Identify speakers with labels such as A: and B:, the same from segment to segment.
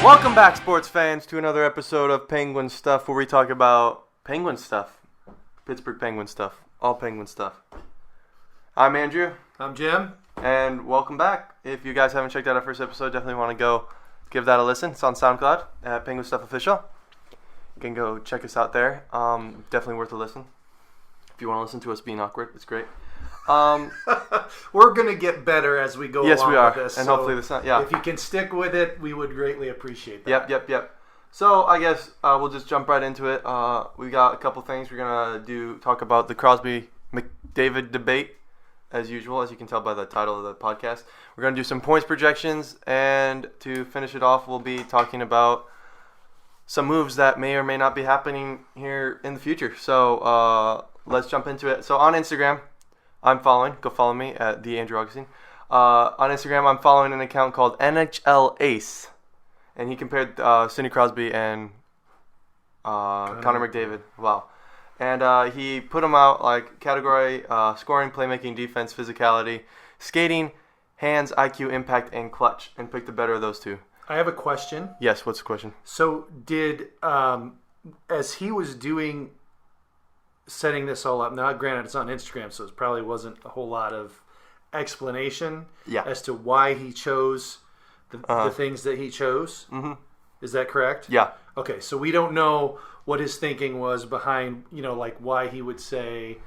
A: Welcome back, sports fans, to another episode of Penguin Stuff, where we talk about Penguin stuff. Pittsburgh Penguin stuff. All Penguin stuff. I'm Andrew.
B: I'm Jim.
A: And welcome back. If you guys haven't checked out our first episode, definitely want to go give that a listen. It's on SoundCloud at Penguin Stuff Official. You can go check us out there. Definitely worth a listen. If you want to listen to us being awkward, it's great.
B: We're going to get better as we go along with this.
A: And so hopefully this, yeah.
B: If you can stick with it, we would greatly appreciate that.
A: Yep. So I guess we'll just jump right into it. We got a couple things we're going to talk about the Crosby-McDavid debate, as usual, as you can tell by the title of the podcast. We're going to do some points projections, and to finish it off, we'll be talking about some moves that may or may not be happening here in the future. So let's jump into it. So on Instagram, go follow me at the Andrew Augustine. On Instagram, I'm following an account called NHL Ace, and he compared Sidney Crosby and Connor McDavid. Wow. And he put them out like category scoring, playmaking, defense, physicality, skating, hands, IQ, impact, and clutch, and picked the better of those two.
B: I have a question.
A: Yes, what's the question?
B: So did, as he was setting this all up, now granted it's on Instagram, so it probably wasn't a whole lot of explanation as to why he chose the things that he chose. Mm-hmm. Is that correct?
A: Yeah.
B: Okay, so we don't know what his thinking was behind, like why he would say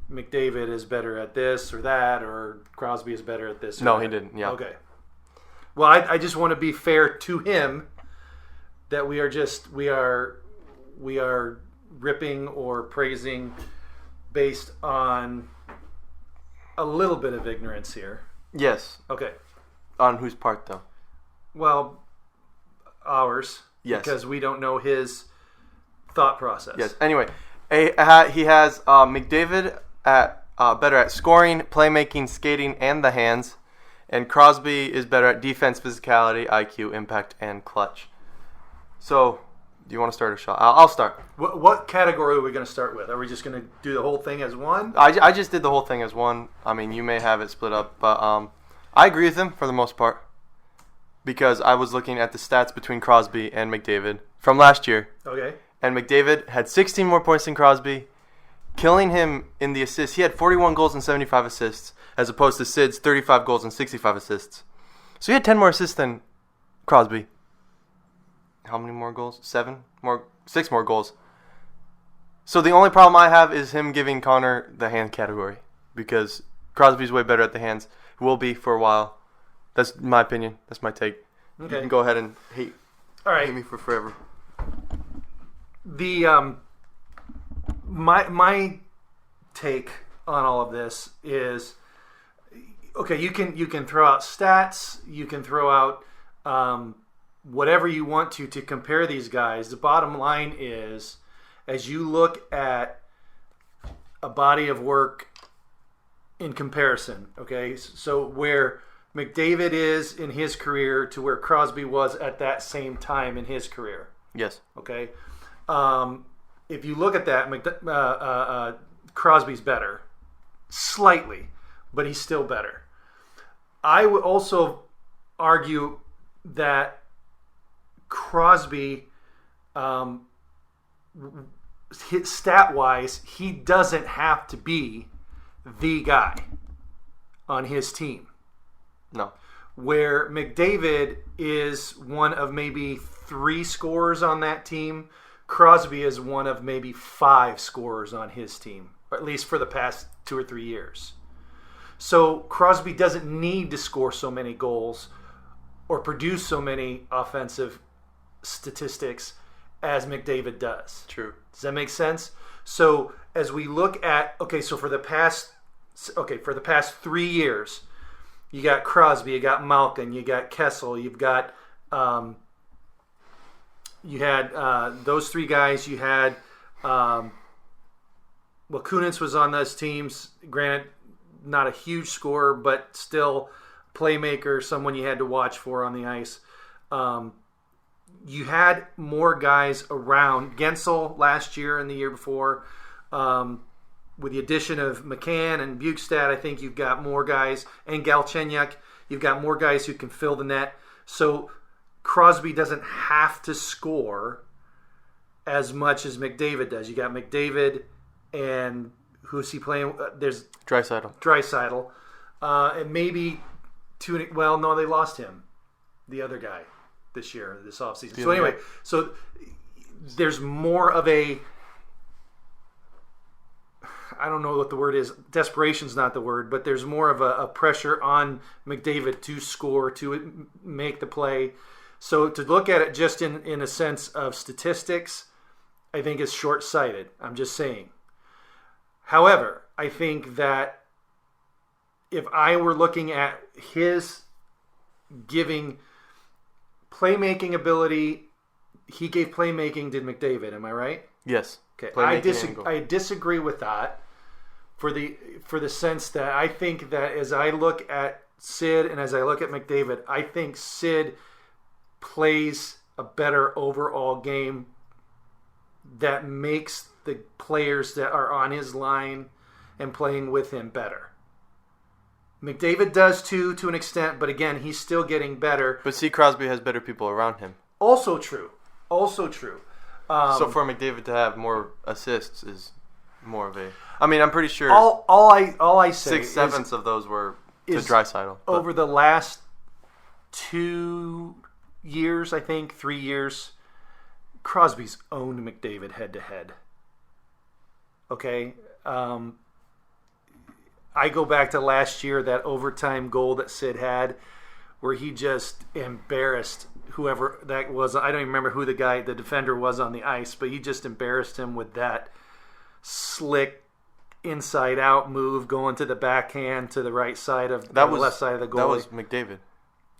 B: McDavid is better at this or that, or Crosby is better at this or
A: No,
B: that.
A: he didn't, yeah.
B: Okay. Well, I just want to be fair to him that we are ripping or praising based on a little bit of ignorance here.
A: Yes.
B: Okay.
A: On whose part, though?
B: Well, ours.
A: Yes.
B: Because we don't know his thought process.
A: Yes. Anyway, he has McDavid better at scoring, playmaking, skating, and the hands. And Crosby is better at defense, physicality, IQ, impact, and clutch. So, do you want to start a shot? I'll start.
B: What category are we going to start with? Are we just going to do the whole thing as one?
A: I just did the whole thing as one. I mean, you may have it split up, but I agree with him for the most part because I was looking at the stats between Crosby and McDavid from last year.
B: Okay.
A: And McDavid had 16 more points than Crosby, killing him in the assists. He had 41 goals and 75 assists, as opposed to Sid's 35 goals and 65 assists. So he had 10 more assists than Crosby. How many more goals? 6 more goals. So the only problem I have is him giving Connor the hand category because Crosby's way better at the hands. Will be for a while. That's my opinion. That's my take. Okay. You can go ahead and hate me for forever.
B: The my take on all of this is okay. You can throw out stats. You can throw out whatever you want to compare these guys. The bottom line is, as you look at a body of work in comparison, okay, so where McDavid is in his career to where Crosby was at that same time in his career.
A: Yes.
B: Okay. If you look at that, Crosby's better. Slightly, but he's still better. I would also argue that Crosby, stat-wise, he doesn't have to be the guy on his team.
A: No.
B: Where McDavid is one of maybe 3 scorers on that team, Crosby is one of maybe 5 scorers on his team, or at least for the past 2 or 3 years. So Crosby doesn't need to score so many goals or produce so many offensive statistics as McDavid does.
A: True.
B: Does that make sense? So as we look at, for the past 3 years, you got Crosby, you got Malkin, you got Kessel, you've got you had those 3 guys. You had Kunitz was on those teams. Granted, not a huge scorer, but still playmaker, someone you had to watch for on the ice. You had more guys around. Gensel last year and the year before. With the addition of McCann and Bukestad, I think you've got more guys. And Galchenyuk, you've got more guys who can fill the net. So Crosby doesn't have to score as much as McDavid does. You got McDavid and who's he playing? There's Draisaitl. And maybe no, they lost him. The other guy this offseason. So anyway, so there's more of a, I don't know what the word is. Desperation's not the word, but there's more of a pressure on McDavid to score, to make the play. So to look at it just in a sense of statistics, I think is short-sighted. I'm just saying. However, I think that if I were looking at his giving playmaking ability, he gave playmaking to McDavid. Am I right?
A: Yes.
B: Okay. I disagree with that for the sense that I think that as I look at Sid and as I look at McDavid, I think Sid plays a better overall game that makes the players that are on his line and playing with him better. McDavid does too, to an extent, but again, he's still getting better.
A: But see, Crosby has better people around him.
B: Also true. So
A: for McDavid to have more assists is more of a... I mean, I'm pretty sure
B: all I say
A: 6/7 of those were to Draisaitl.
B: Over the last 2 years, I think, 3 years, Crosby's owned McDavid head-to-head. Okay? I go back to last year, that overtime goal that Sid had, where he just embarrassed whoever that was. I don't even remember who the defender was on the ice, but he just embarrassed him with that slick inside-out move going to the backhand to the right side of the left side of the goalie.
A: That was McDavid.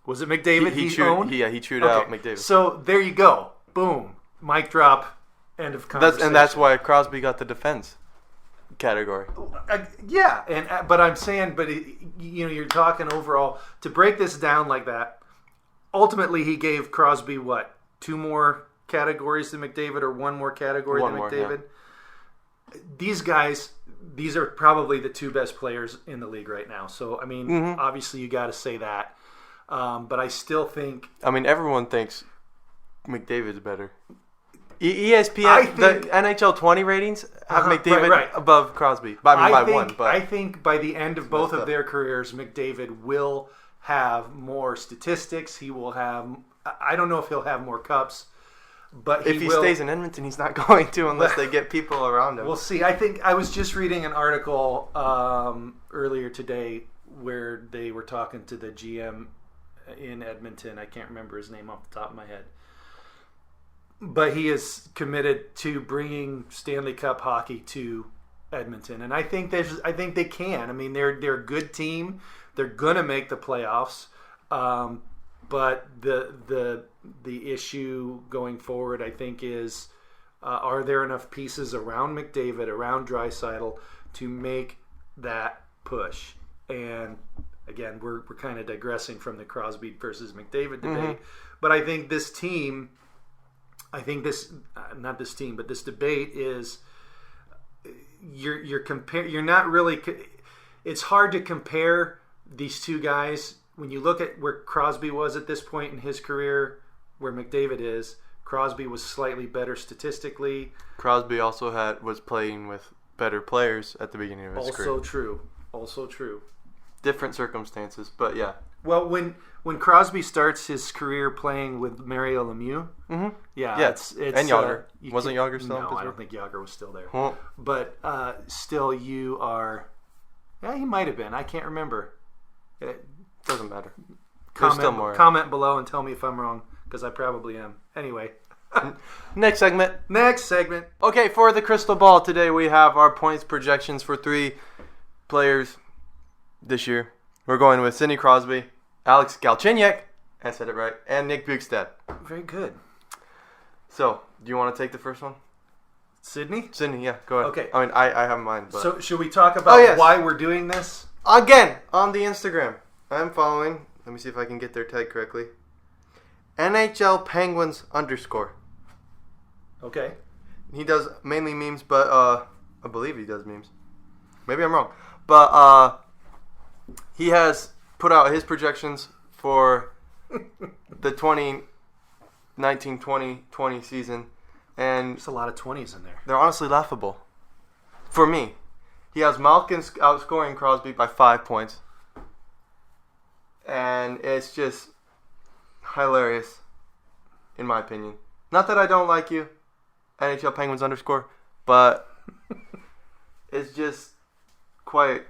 B: Was it McDavid he owned?
A: Yeah, he chewed out McDavid.
B: So there you go. Boom. Mic drop. End of conversation.
A: That's why Crosby got the defense category.
B: But I'm saying, you're talking overall to break this down like that. Ultimately, he gave Crosby what, 2 more categories than McDavid, or 1 more category than McDavid. Yeah. These guys, these are probably the 2 best players in the league right now. So I mean, obviously, you got to say that. But I still think.
A: I mean, everyone thinks McDavid's better. ESPN, the NHL 20 ratings have McDavid above Crosby. By 1. But
B: I think by the end of both of their careers, McDavid will have more statistics. He will have. I don't know if he'll have more cups, but
A: if he stays in Edmonton, he's not going to unless they get people around him.
B: We'll see. I think I was just reading an article earlier today where they were talking to the GM in Edmonton. I can't remember his name off the top of my head. But he is committed to bringing Stanley Cup hockey to Edmonton, and I think they can. I mean, they're a good team. They're gonna make the playoffs, but the issue going forward, I think, is are there enough pieces around McDavid, around Draisaitl, to make that push? And again, we're kind of digressing from the Crosby versus McDavid debate, but I think this team. Not this team, but this debate is you're not really. It's hard to compare these 2 guys when you look at where Crosby was at this point in his career, where McDavid is. Crosby was slightly better statistically.
A: Crosby also was playing with better players at the beginning of his career.
B: Also true.
A: Different circumstances, but yeah.
B: Well, when Crosby starts his career playing with Mario Lemieux, it's
A: and Yager. Wasn't Yager still?
B: No, I don't think Yager was still there. But still, you are. Yeah, he might have been. I can't remember.
A: It doesn't matter.
B: Comment below and tell me if I'm wrong, because I probably am. Anyway.
A: Next segment.
B: Okay,
A: for the crystal ball today, we have our points projections for 3 players this year. We're going with Sidney Crosby, Alex Galchenyuk, I said it right, and Nick Bjugstad.
B: Very good.
A: So, do you want to take the first one?
B: Sidney,
A: yeah, go ahead.
B: Okay.
A: I mean, I have mine. But...
B: So, should we talk about why we're doing this?
A: Again, on the Instagram. I'm following. Let me see if I can get their tag correctly. NHL Penguins _
B: Okay.
A: He does mainly memes, but I believe he does memes. Maybe I'm wrong. But he has put out his projections for the 19-20 season, and
B: There's a lot of 20s in there.
A: they're honestly laughable. For me, he has Malkin outscoring Crosby by 5 points, and it's just hilarious, in my opinion. Not that I don't like you, NHL Penguins _, but it's just quite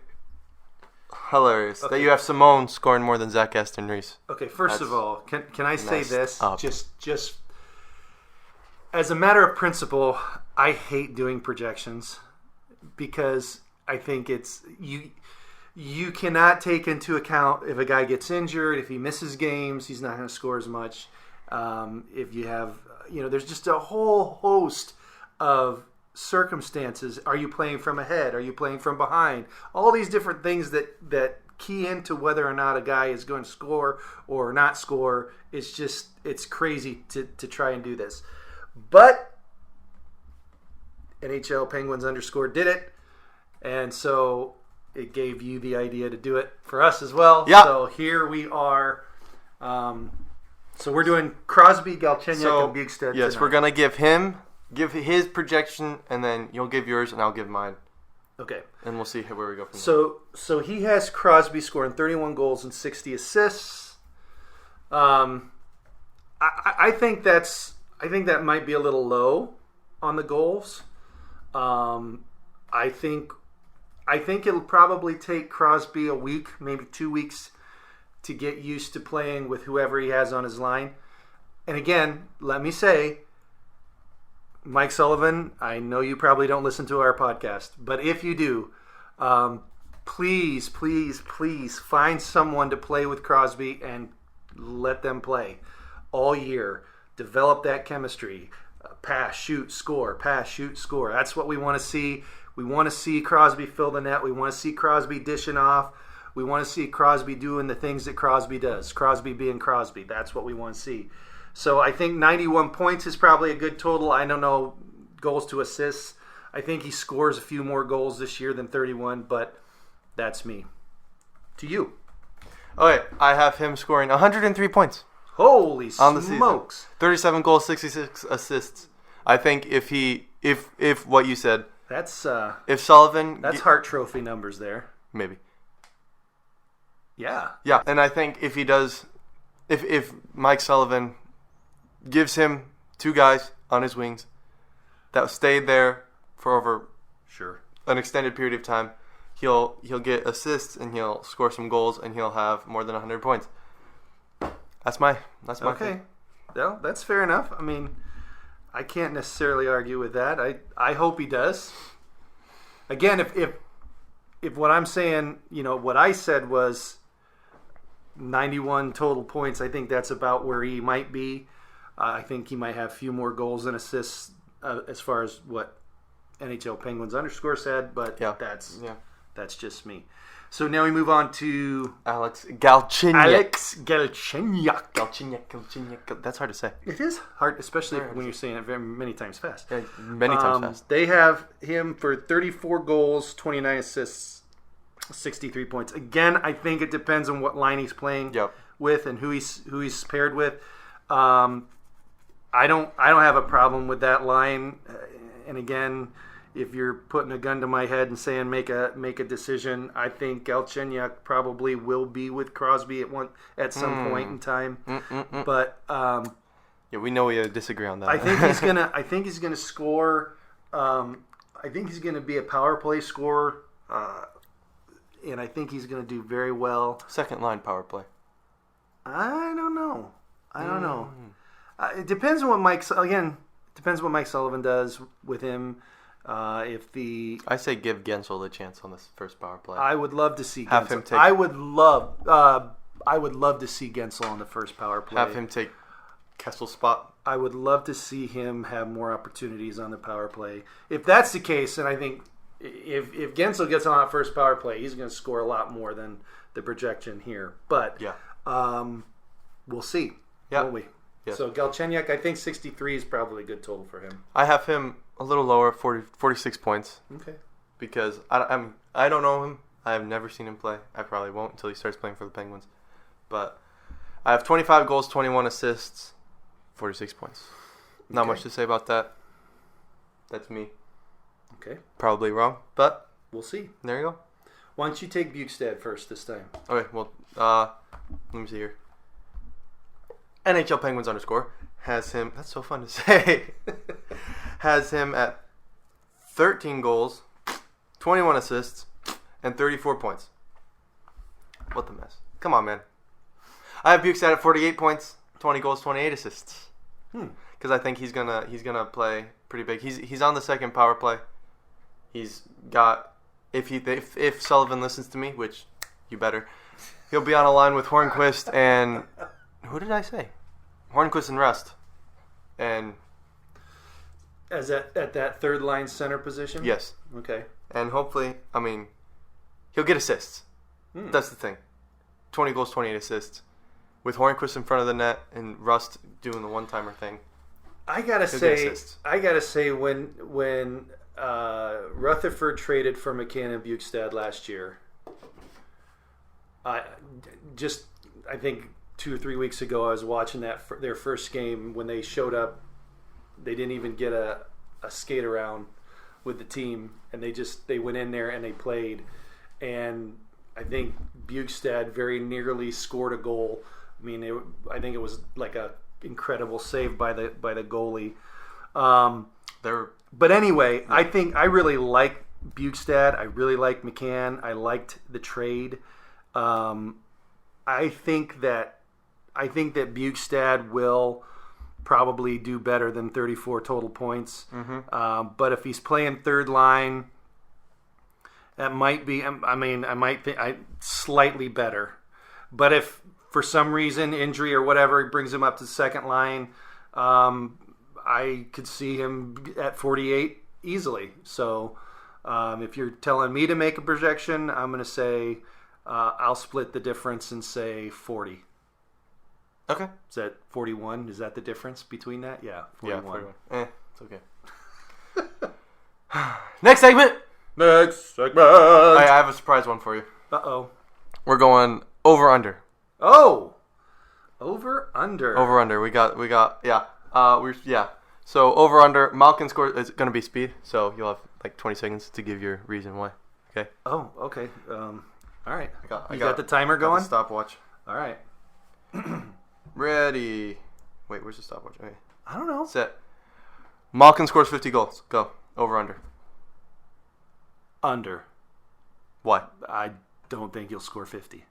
A: hilarious that you have Simone scoring more than Zach Aston Reese.
B: Okay, first of all, can I say this?
A: up.
B: Just as a matter of principle, I hate doing projections because I think it's you cannot take into account if a guy gets injured, if he misses games, he's not going to score as much. If you have, there's just a whole host of circumstances. Are you playing from ahead? Are you playing from behind? All these different things that key into whether or not a guy is going to score or not score. It's crazy to try and do this. But NHL Penguins _ did it. And so it gave you the idea to do it for us as well.
A: Yeah.
B: So here we are. So we're doing Crosby, Galchenyuk, and Bjugstad.
A: Yes,
B: tonight.
A: we're going to give his projection, and then you'll give yours, and I'll give mine.
B: Okay.
A: And we'll see where we go from
B: So he has Crosby scoring 31 goals and 60 assists. I think that might be a little low on the goals. I think it'll probably take Crosby a week, maybe 2 weeks, to get used to playing with whoever he has on his line. And again, let me say, Mike Sullivan, I know you probably don't listen to our podcast, but if you do, please find someone to play with Crosby and let them play all year. Develop that chemistry. Pass, shoot, score. Pass, shoot, score. That's what we want to see. We want to see Crosby fill the net. We want to see Crosby dishing off. We want to see Crosby doing the things that Crosby does. Crosby being Crosby. That's what we want to see. So I think 91 points is probably a good total. I don't know goals to assists. I think he scores a few more goals this year than 31, but that's me. To you.
A: Okay, I have him scoring 103 points.
B: Holy
A: on the
B: smokes.
A: Season. 37 goals, 66 assists. I think if what you said,
B: that's
A: if Sullivan,
B: that's Hart Trophy numbers there.
A: Maybe.
B: Yeah.
A: Yeah, and I think if he does, if Mike Sullivan gives him 2 guys on his wings that stayed there for over an extended period of time, he'll get assists and he'll score some goals and he'll have more than 100 points. That's my
B: okay.
A: thing.
B: Well, that's fair enough. I mean, I can't necessarily argue with that. I hope he does. Again, if what I'm saying, what I said was 91 total points, I think that's about where he might be. I think he might have a few more goals and assists as far as what NHL Penguins _ said, but that's just me. So now we move on to
A: Alex Galchenyuk.
B: Galchenyuk.
A: That's hard to say.
B: It is hard, especially when you're saying it very many times fast.
A: Yeah, many times fast.
B: They have him for 34 goals, 29 assists, 63 points. Again, I think it depends on what line he's playing with and who he's paired with. I don't have a problem with that line. And again, if you're putting a gun to my head and saying make a decision, I think Galchenyuk probably will be with Crosby at some point in time. But
A: we know we disagree on that.
B: I think he's gonna score. I think he's gonna be a power play scorer, and I think he's gonna do very well.
A: Second line power play.
B: I don't know. It depends on what Mike Sullivan does with him.
A: I say give Gensel the chance on this first power play.
B: I would love to see Gensel.
A: Have him take.
B: I would love to see Gensel on the first power play.
A: Have him take Kessel's spot.
B: I would love to see him have more opportunities on the power play. If that's the case, and I think if Gensel gets on that first power play, he's going to score a lot more than the projection here. But we'll see, won't we?
A: Yes.
B: So Galchenyuk, I think 63 is probably a good total for him.
A: I have him a little lower, 46 points.
B: Okay.
A: Because I don't know him. I have never seen him play. I probably won't until he starts playing for the Penguins. But I have 25 goals, 21 assists, 46 points. Not much to say about that. That's me.
B: Okay.
A: Probably wrong, but
B: we'll see.
A: There you go.
B: Why don't you take Bukestad first this time?
A: Okay, well, let me see here. NHL Penguins _ has him. That's so fun to say. Has him at 13 goals, 21 assists, and 34 points. What the mess? Come on, man. I have Bukestad at 48 points, 20 goals, 28 assists. Because I think he's gonna play pretty big. He's on the second power play. He's got if Sullivan listens to me, which you better, he'll be on a line with Hornquist and who did I say? Hornquist and Rust. And
B: as at that third line center position?
A: Yes.
B: Okay.
A: And hopefully, I mean, he'll get assists. That's the thing. 20 goals, 28 assists. With Hornquist in front of the net and Rust doing the one-timer thing.
B: I gotta say, when Rutherford traded for McCann and Bukestad last year, I think 2 or 3 weeks ago I was watching their first game when they showed up. They didn't even get a skate around with the team, and they went in there and they played. And I think Bukestad very nearly scored a goal. I mean, I think it was like a incredible save by the goalie. But anyway, yeah. I really like Bukestad. I really like McCann. I liked the trade. I think that Bukestad will probably do better than 34 total points. But if he's playing third line, that might be. I might think slightly better. But if for some reason, injury or whatever, brings him up to the second line, I could see him at 48 easily. So if you're telling me to make a projection, I'm going to say I'll split the difference and say 40.
A: Okay.
B: Is that 41? Is that the difference between that? Yeah, 41.
A: Yeah, 41. It's okay. Next segment. I have a surprise one for you.
B: Uh-oh.
A: We're going over-under.
B: Oh, over-under.
A: Over-under. We got. Yeah. So over-under. Malkin score is going to be speed. So you'll have like 20 seconds to give your reason why. Okay.
B: Oh, okay. All right.
A: I
B: got the timer going.
A: The stopwatch.
B: All right.
A: Ready. Wait, where's the stopwatch? Okay.
B: I don't know.
A: Set. Malkin scores 50 goals. Go. Over-under.
B: Under.
A: Why?
B: I don't think he'll score 50.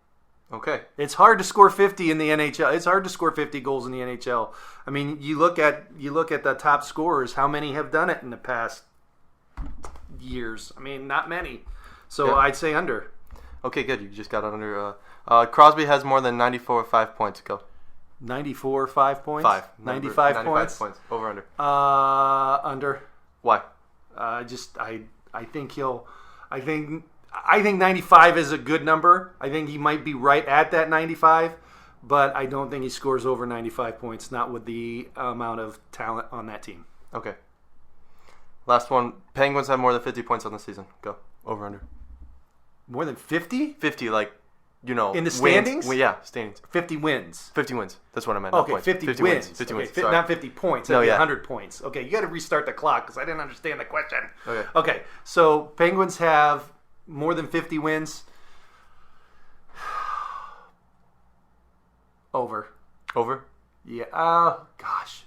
A: Okay.
B: It's hard to score 50 in the NHL. It's hard to score 50 goals in the NHL. I mean, you look at the top scorers. How many have done it in the past years? I mean, not many. So yeah. I'd say under.
A: Okay, good. You just got it under. Crosby has more than 94.5 points. Go.
B: 94.5 points. 95 points.
A: Over under.
B: Under.
A: Why?
B: I think he'll. I think 95 is a good number. I think he might be right at that 95, but I don't think he scores over 95 points, not with the amount of talent on that team.
A: Okay. Last one. Penguins have more than 50 points on the season. Go. Over under.
B: More than 50?
A: 50, like, you know.
B: In the standings?
A: Well, yeah, standings.
B: 50 wins.
A: 50 wins. That's what I meant.
B: Okay, 50 wins.
A: 50
B: okay,
A: wins.
B: Not 50 points.
A: No,
B: 100 points. Okay, you got to restart the clock because I didn't understand the question.
A: Okay,
B: so Penguins have more than 50 wins. Over.
A: Over?
B: Yeah. Gosh.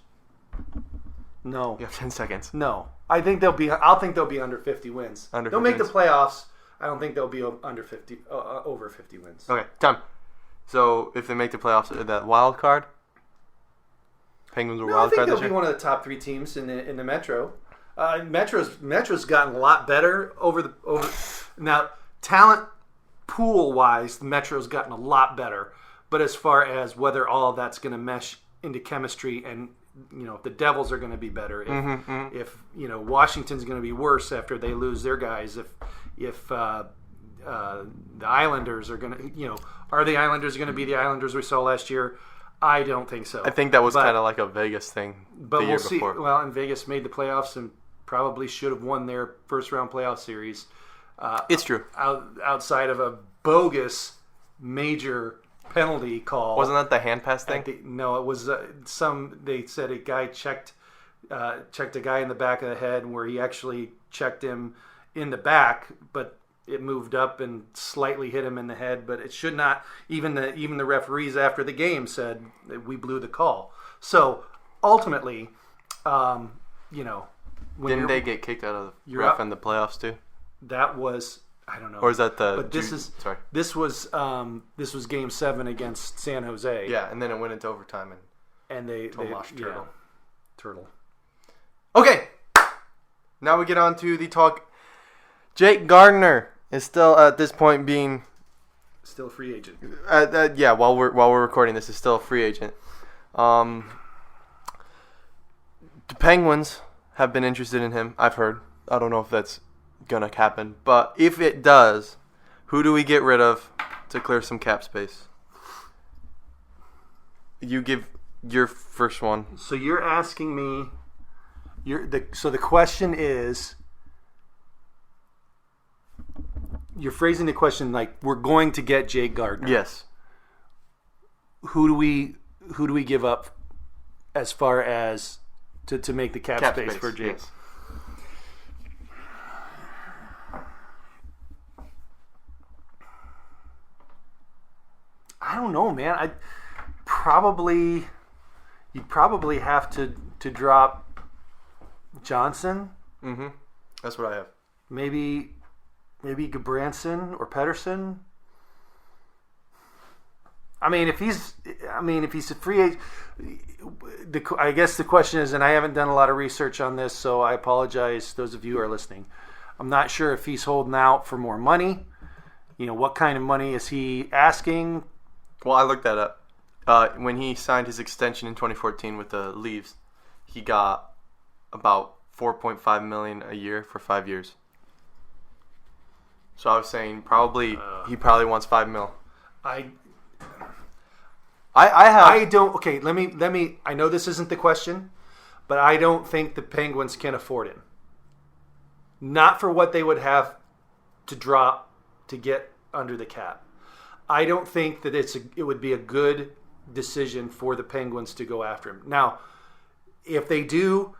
B: No.
A: You have 10 seconds.
B: No. I'll think they'll be under 50 wins. They'll make the playoffs. I don't think they'll be under 50 over 50 wins.
A: Okay, time. So if they make the playoffs, that wild card, Penguins are wild card this year.
B: I think they'll be one of the top 3 teams in the Metro. Metro's gotten a lot better over now. Talent pool wise, the Metro's gotten a lot better. But as far as whether all of that's going to mesh into chemistry, and if the Devils are going to be better, if Washington's going to be worse after they lose their guys, if the Islanders are going to, are the Islanders going to be the Islanders we saw last year? I don't think so.
A: I think that was kind of like a Vegas thing.
B: But
A: we'll
B: see.
A: Before.
B: Well, and Vegas made the playoffs and probably should have won their first round playoff series.
A: It's true.
B: Outside of a bogus major penalty call.
A: Wasn't that the hand pass thing?
B: No, it was they said a guy checked a guy in the back of the head where he actually checked him in the back, but it moved up and slightly hit him in the head. But it should not. Even the referees after the game said that we blew the call. So ultimately,
A: didn't they get kicked out of the ref in the playoffs too?
B: That was, I don't know.
A: Or is that the?
B: But this was Game 7 against San Jose.
A: Yeah, and then it went into overtime
B: and they
A: lost Turtle.
B: Yeah, Turtle.
A: Okay, now we get on to the talk. Jake Gardiner is still at this point being
B: still a free agent.
A: Yeah, while we're recording this, is still a free agent. The Penguins have been interested in him. I've heard. I don't know if that's gonna happen, but if it does, who do we get rid of to clear some cap space? You give your first one.
B: So you're asking me. So the question is, you're phrasing the question like we're going to get Jake Gardiner.
A: Yes.
B: Who do we give up as far as to make the cap space for Jake? Yes. I don't know, man. You'd probably have to drop Johnson.
A: Mm-hmm. That's what I have.
B: Maybe Gabranson or Pettersson. If he's a free agent, I guess the question is, and I haven't done a lot of research on this, so I apologize those of you who are listening. I'm not sure if he's holding out for more money. What kind of money is he asking?
A: Well, I looked that up. When he signed his extension in 2014 with the Leafs, he got about $4.5 million a year for 5 years. So I was saying he probably wants $5 million.
B: I know this isn't the question, but I don't think the Penguins can afford him. Not for what they would have to drop to get under the cap. I don't think that it would be a good decision for the Penguins to go after him. Now, if they do,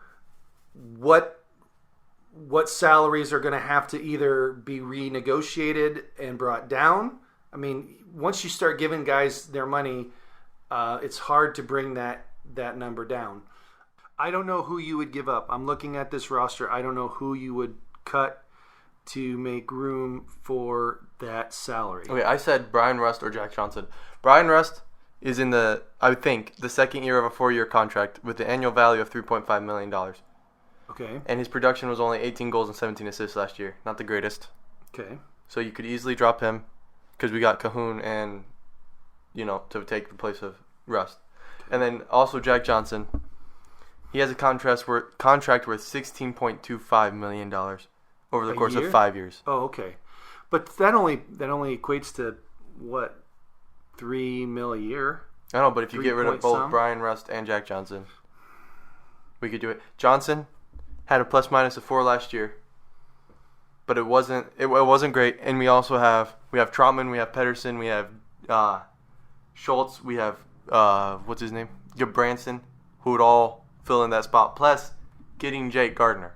B: what salaries are going to have to either be renegotiated and brought down? Once you start giving guys their money, it's hard to bring that number down. I don't know who you would give up. I'm looking at this roster. I don't know who you would cut to make room for that salary.
A: Okay, I said Brian Rust or Jack Johnson. Brian Rust is in the second year of a 4-year contract with the annual value of $3.5 million.
B: Okay.
A: And his production was only 18 goals and 17 assists last year. Not the greatest.
B: Okay.
A: So you could easily drop him because we got Cahoon and, to take the place of Rust. Okay. And then also Jack Johnson. He has a contract worth $16.25 million over the course of 5 years.
B: Oh, okay. But that only equates to what, $3 million a year?
A: I know, but if you get rid of both Brian Rust and Jack Johnson, we could do it. Johnson had a plus-minus of 4 last year, but it wasn't great. And we also have Trotman, we have Pettersson, we have Schultz, we have what's his name, Gabranson, who would all fill in that spot. Plus, getting Jake Gardiner,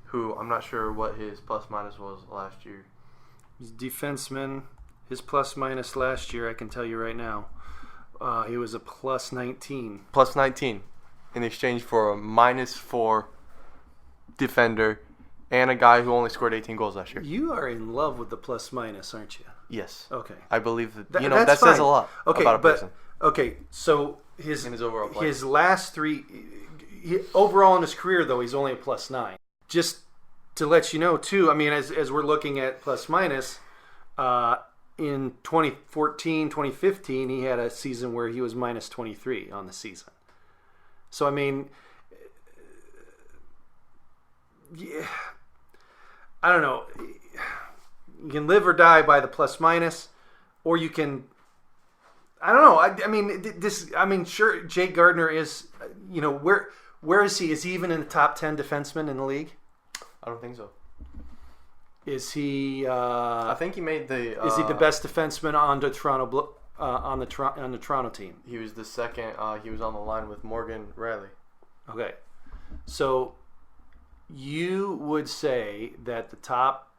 A: who I'm not sure what his plus-minus was last year.
B: He's a defenseman. His plus-minus last year, I can tell you right now, he was a plus 19.
A: Plus 19 in exchange for a -4 defender and a guy who only scored 18 goals last year.
B: You are in love with the plus-minus, aren't you?
A: Yes.
B: Okay.
A: I believe that
B: that
A: says a lot about a person.
B: Okay, so his
A: overall play.
B: His last 3 overall in his career though, he's only a plus 9. Just to let you know too, as we're looking at plus-minus, in 2014, 2015, he had a season where he was minus 23 on the season. So, yeah, I don't know. You can live or die by the plus-minus, or you can, I don't know. Sure, Jake Gardiner is, where is he? Is he even in the top 10 defensemen in the league?
A: I don't think so.
B: Is he?
A: I think he made the.
B: Is he the best defenseman on the Toronto on the Toronto team?
A: He was the second. He was on the line with Morgan Riley.
B: Okay, so you would say that the top.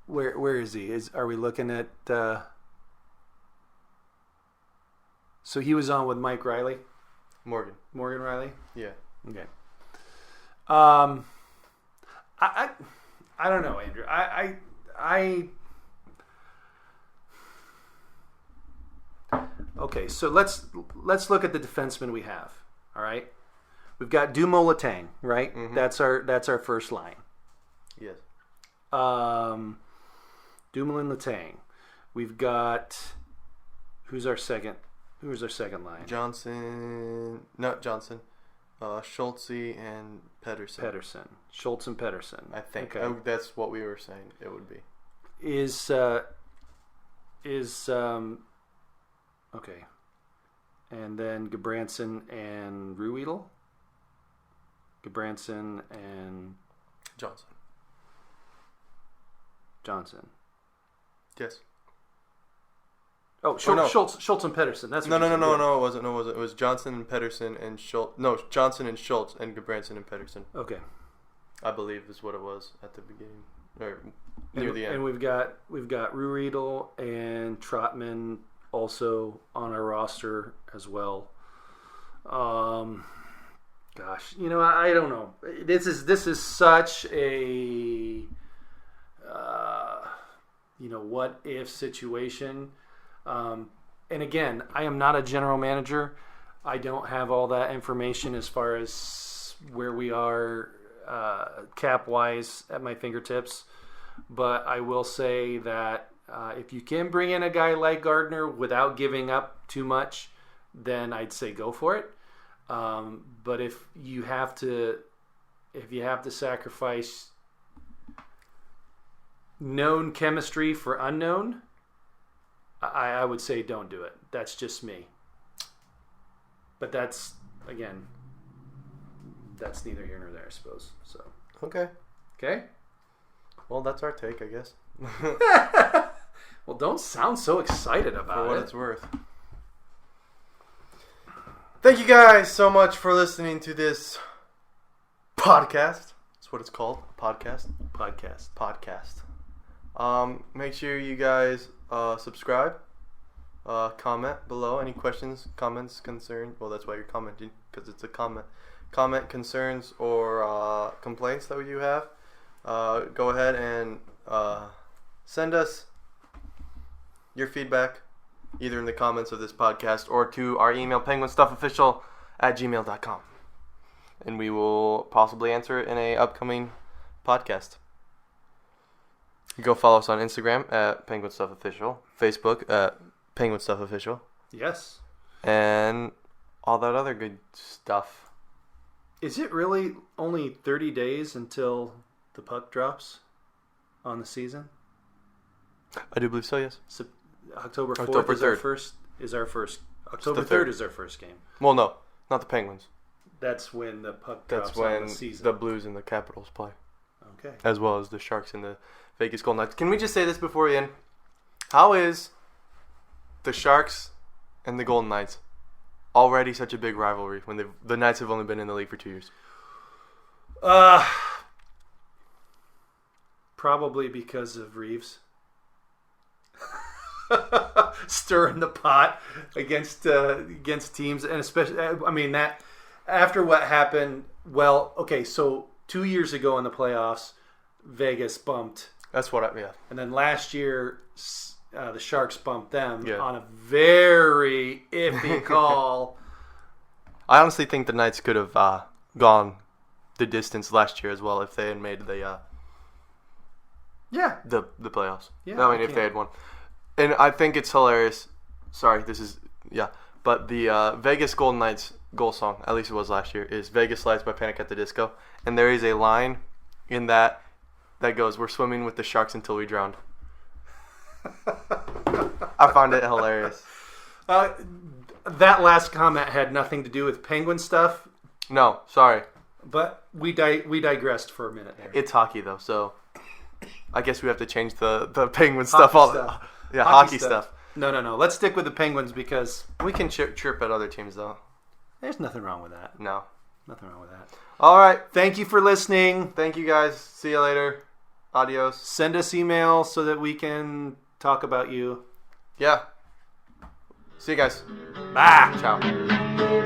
B: Where is he? Are we looking at? So he was on with Mike Riley. Morgan Riley.
A: Yeah.
B: Okay. I don't know, Andrew. Okay, so let's look at the defensemen we have. All right, we've got Dumoulin, right?
A: Mm-hmm.
B: That's our first line.
A: Yes.
B: Dumoulin. We've got who's our second line?
A: Schultz and Pedersen.
B: Schultz and Pedersen.
A: I think that's what we were saying it would be.
B: Okay. And then Gabranson and Ruedel. Gabranson and Johnson.
A: Yes.
B: Oh, Schultz and Pedersen. That's
A: no. It wasn't. It was Johnson and Pedersen and Schultz. No, Johnson and Schultz and Gabranson and Pedersen.
B: Okay.
A: I believe is what it was at the beginning or near the end.
B: And we've got Ruedel and Trotman also on our roster as well. Gosh, I don't know. This is such a what if situation. And again, I am not a general manager. I don't have all that information as far as where we are cap wise at my fingertips. But I will say that if you can bring in a guy like Gardner without giving up too much, then I'd say go for it. But if you have to sacrifice known chemistry for unknown, I would say don't do it. That's just me. But that's neither here nor there, I suppose. So
A: Okay.
B: Okay?
A: Well, that's our take, I guess.
B: Well, don't sound so excited about
A: For what
B: it.
A: it's worth. Thank you guys so much for listening to this podcast. That's what it's called. Podcast. Make sure you guys subscribe. Comment below. Any questions, comments, concerns? Well, that's why you're commenting, because it's a comment. Comment, concerns, or complaints that you have. Go ahead and send us your feedback either in the comments of this podcast or to our email, penguinstuffofficial@gmail.com. And we will possibly answer it in a upcoming podcast. Go follow us on Instagram at penguinstuffofficial, Facebook at penguinstuffofficial.
B: Yes.
A: And all that other good stuff.
B: Is it really only 30 days until the puck drops on the season?
A: I do believe so, yes.
B: So October 4th
A: October
B: is our
A: 3rd.
B: first. October
A: the 3rd.
B: 3rd is our first game.
A: Well, no, not the Penguins.
B: That's when the puck drops
A: That's
B: on
A: when
B: the season.
A: the Blues and the Capitals play.
B: Okay.
A: As well as the Sharks and the Vegas Golden Knights. Can we just say this before we end? How is the Sharks and the Golden Knights already such a big rivalry when the Knights have only been in the league for 2 years?
B: Probably because of Reeves. Stirring the pot against teams, and especially, that after what happened. Well, okay, so 2 years ago in the playoffs, Vegas bumped.
A: That's what yeah.
B: And then last year, the Sharks bumped them
A: Yeah.
B: on a very iffy call.
A: I honestly think the Knights could have gone the distance last year as well if they had made the playoffs.
B: Yeah,
A: if they had won. And I think it's hilarious. Sorry, but the Vegas Golden Knights goal song, at least it was last year, is Vegas Lights by Panic at the Disco. And there is a line in that goes, "We're swimming with the sharks until we drowned." I find it hilarious.
B: That last comment had nothing to do with Penguin stuff.
A: No, sorry.
B: But we digressed for a minute there.
A: It's hockey though, so I guess we have to change the Penguin stuff. Hockey stuff.
B: No. Let's stick with the Penguins because
A: we can chirp at other teams though.
B: There's nothing wrong with that.
A: No.
B: Nothing wrong with that.
A: All right.
B: Thank you for listening.
A: Thank you guys. See you later. Adios.
B: Send us email so that we can talk about you.
A: Yeah. See you guys.
B: Bye.
A: Ciao.